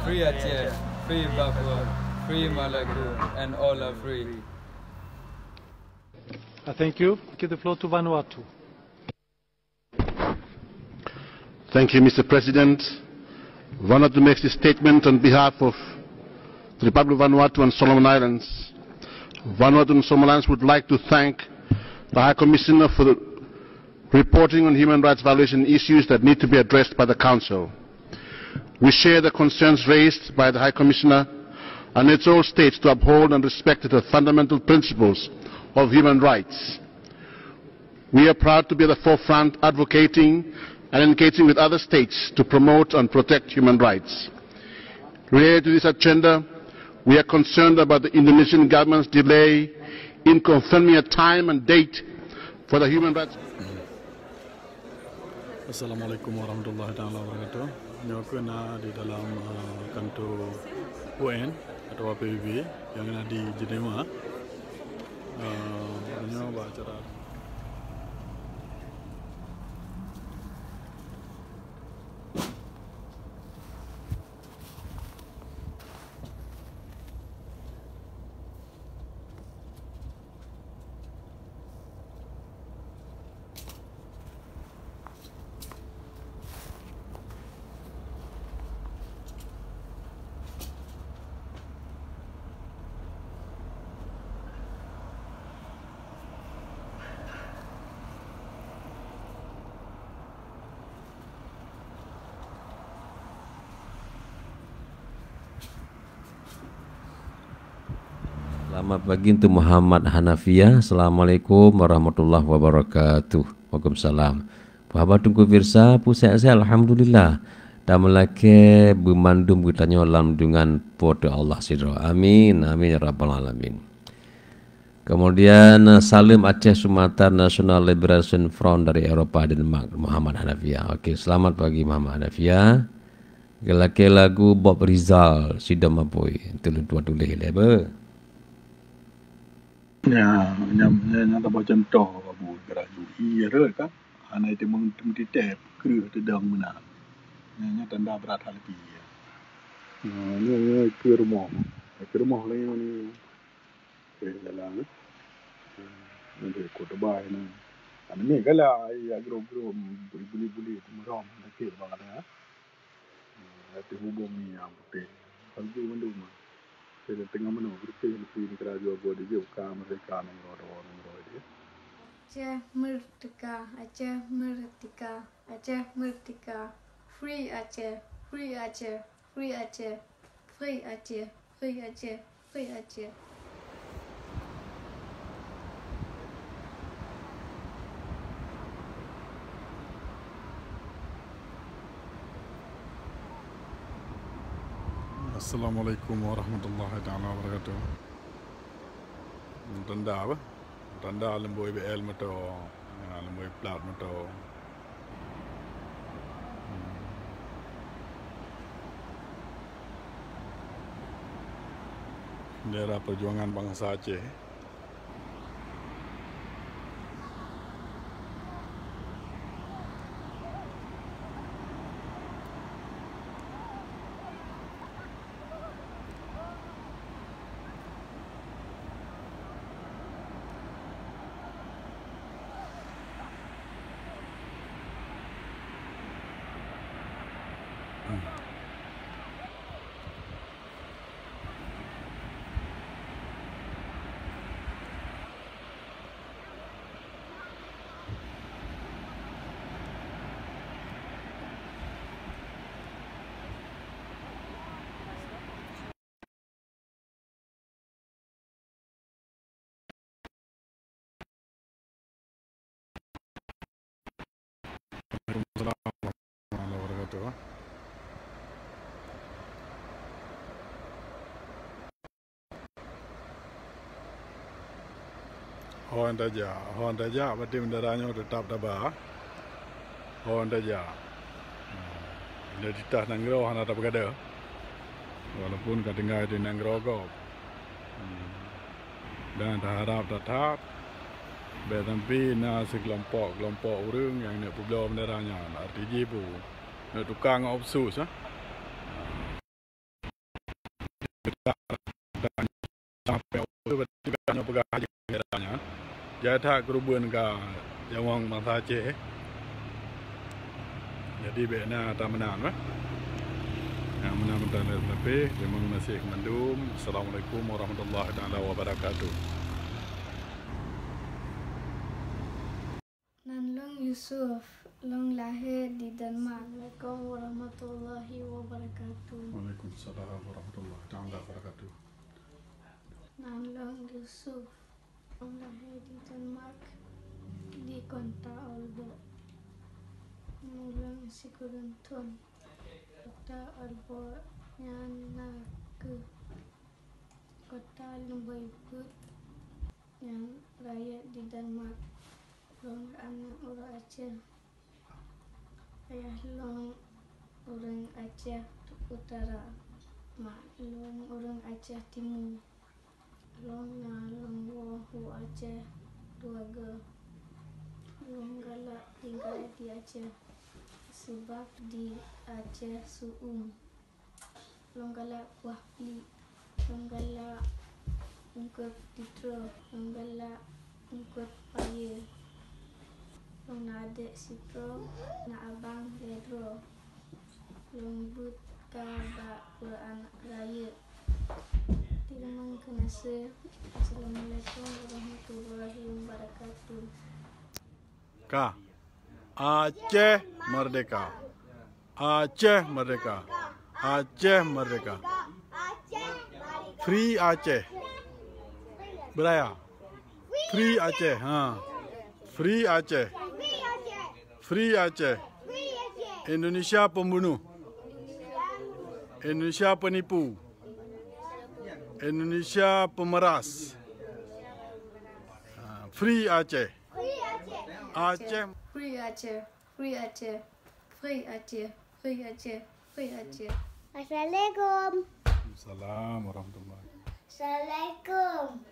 Free Aceh, free Papua, free Maluku, and all are free. Thank you. Give the floor to Vanuatu. Thank you, Mr. President. Vanuatu makes this statement on behalf of the Republic of Vanuatu and Solomon Islands. Vanuatu and Solomon Islands would like to thank the High Commissioner for the reporting on human rights violation issues that need to be addressed by the Council. We share the concerns raised by the High Commissioner and urge all states to uphold and respect the fundamental principles of human rights. We are proud to be at the forefront advocating and engaging with other states to promote and protect human rights. Related to this agenda, we are concerned about the Indonesian government's delay in confirming a time and date for the human rights. Assalamualaikum warahmatullahi wabarakatuh. Nyokena di dalam kantor UN atau PBB yang ada di JÉNEVA. Nyoba acara. Selamat pagi untuk Muhammad Hanafiah. Assalamualaikum warahmatullahi wabarakatuh. Waalaikumsalam. Bahawa tunggu virsa pusat saya alhamdulillah. Dan melake bermandum bertanya alam dengan pada Allah sidra. Amin. Amin ya rabbal alamin. Kemudian Salim Aceh Sumatra National Liberation Front dari Europa dan Muhammad Hanafiah. Okey, selamat pagi Muhammad Hanafiah. Gelake lagu Bob Rizal Sidam Apoi. Telu tua tulis leba. Ya, yang tak baca contoh abu geraju. Iya kan? Anak itu mungkin tap kerja tedang mana. Yang tanda berat hal lebih. Ini ke rumah lagi ni. Ke jalan. Nanti kota bayi ni. Anak ni kalau ya grup buli merom dekat banget. Hati hubung ni yang putih. Kalau tu mana rumah. Saya tengah mana berpikir di kerajaan buat dia juga Merdeka nomor dia. Aceh Merdeka, Aceh Merdeka, Aceh Merdeka, Free Aceh, Free Aceh, Free Aceh, Free Aceh, Free Aceh, Free Aceh. Assalamualaikum warahmatullahi wabarakatuh. Tanda apa? Tanda lemboi BL mato, lemboi plat mato. Daerah perjuangan bangsa Aceh. Hon Tajak berarti benderanya tetap tabah. Hon Tajak. Identitas Nanggro hana tak berkata. Walaupun kedengar di Nanggro kau. Dan terharap tetap bertampi na sekelompok orang yang nak publik benderanya nak RTJ pun nak tukang opsus sampai berarti banyak pegang benderanya. Jatah kerubuan ka jawang Banda Atjéh. Jadi bekna tak menang yang menang lebih. Terima kasih mandum. Assalamualaikum warahmatullahi wabarakatuh. Nanlong Yusuf, long lahir di Denmark. Assalamualaikum warahmatullahi wabarakatuh. Waalaikumsalam warahmatullahi wabarakatuh. Nanlong Yusuf, long lahir di Denmark, di kota Aalborg. Nanlong Sikuruntun, kota Aalborg, Nyana ke kota Lumbaibut yang rayat di Denmark. Long anak orang Aceh. Ayah long orang Aceh Utara. Mak long orang Aceh Timur. Long wahu Aceh keluarga. Long galak tinggal di Aceh. Sebab di Aceh suum. Long galak buah pelik. Long galak ungkut titra. Long galak ungkut paya. Long nak adik sitro, nak abang redro. Long buka bak anak raya. Terima kasih. Assalamualaikum warahmatullahi wabarakatuh. Ka Aceh Merdeka. Aceh Merdeka. Aceh Merdeka. Free Aceh. Beraya. Free Aceh. Free Aceh. Free Aceh. Indonesia pembunuh. Indonesia penipu. Indonesia pemeras. Free Aceh. Aceh. Free Aceh. Free Aceh. Free Aceh. Free Aceh. Free Aceh. Assalamualaikum. Assalamualaikum warahmatullahi. Assalamualaikum.